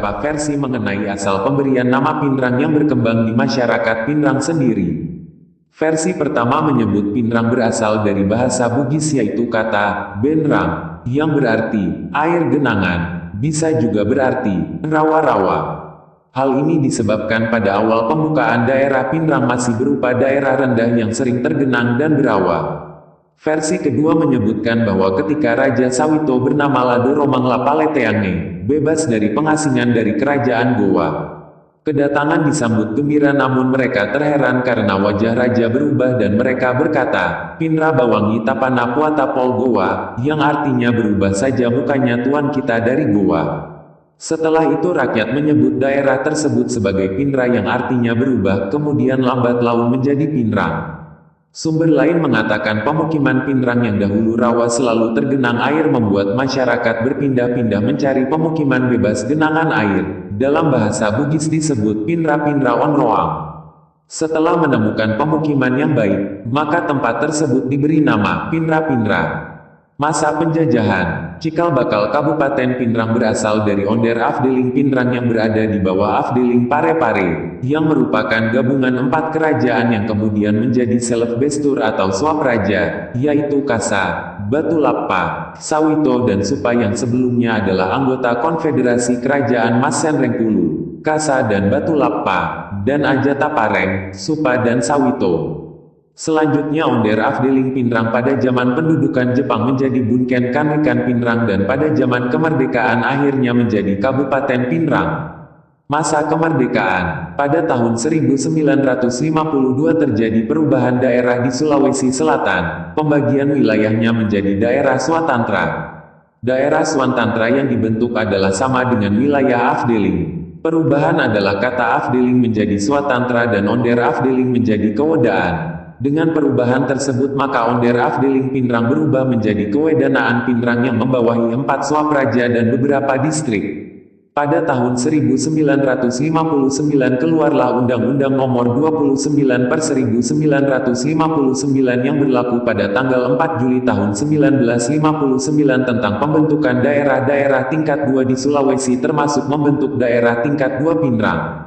beberapa versi mengenai asal pemberian nama Pinrang yang berkembang di masyarakat Pinrang sendiri. Versi pertama menyebut Pinrang berasal dari bahasa Bugis yaitu kata Benrang, yang berarti air genangan, bisa juga berarti rawa-rawa. Hal ini disebabkan pada awal pembukaan daerah Pinrang masih berupa daerah rendah yang sering tergenang dan berawa. Versi kedua menyebutkan bahwa ketika Raja Sawito bernama Ladoro Manglapaleteange bebas dari pengasingan dari kerajaan Gowa, kedatangan disambut gembira namun mereka terheran karena wajah raja berubah dan mereka berkata, Pinra Bawangi Tapana Puatapol Gowa, yang artinya berubah saja mukanya tuan kita dari Gowa. Setelah itu rakyat menyebut daerah tersebut sebagai Pinra yang artinya berubah kemudian lambat laun menjadi Pinrang. Sumber lain mengatakan pemukiman Pinrang yang dahulu rawa selalu tergenang air membuat masyarakat berpindah-pindah mencari pemukiman bebas genangan air. Dalam bahasa Bugis disebut Pinra-Pinra Onroang. Setelah menemukan pemukiman yang baik, maka tempat tersebut diberi nama Pinra-Pinra. Masa penjajahan, cikal bakal Kabupaten Pinrang berasal dari Onder Afdeling Pinrang yang berada di bawah Afdeling Parepare, yang merupakan gabungan 4 kerajaan yang kemudian menjadi Selefbestur atau Swapraja, yaitu Kasa, Batulappa, Sawito dan Supa yang sebelumnya adalah anggota Konfederasi Kerajaan Masenrengkulu, Kasa dan Batulappa, dan Ajatapareng, Supa dan Sawito. Selanjutnya Onder Afdeling Pinrang pada zaman pendudukan Jepang menjadi Bunken Kanrikan Pinrang dan pada zaman kemerdekaan akhirnya menjadi Kabupaten Pinrang. Masa kemerdekaan, pada tahun 1952 terjadi perubahan daerah di Sulawesi Selatan, pembagian wilayahnya menjadi daerah Swatantra. Daerah Swatantra yang dibentuk adalah sama dengan wilayah Afdeling. Perubahan adalah kata Afdeling menjadi Swatantra dan Onder Afdeling menjadi Kewedaan. Dengan perubahan tersebut maka Onder Afdeling Pinrang berubah menjadi Kewedanaan Pinrang yang membawahi 4 swapraja dan beberapa distrik. Pada tahun 1959 keluarlah Undang-Undang Nomor 29/1959 yang berlaku pada tanggal 4 Juli tahun 1959 tentang pembentukan daerah-daerah tingkat 2 di Sulawesi termasuk membentuk daerah tingkat 2 Pinrang.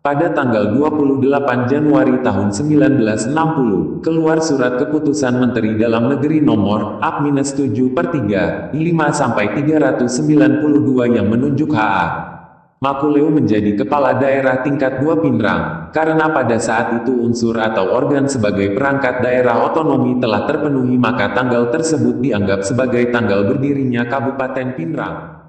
Pada tanggal 28 Januari tahun 1960, keluar Surat Keputusan Menteri Dalam Negeri Nomor A-7/3, 5-392 yang menunjuk H.A. Makuleu menjadi Kepala Daerah Tingkat 2 Pinrang, karena pada saat itu unsur atau organ sebagai perangkat daerah otonomi telah terpenuhi maka tanggal tersebut dianggap sebagai tanggal berdirinya Kabupaten Pinrang.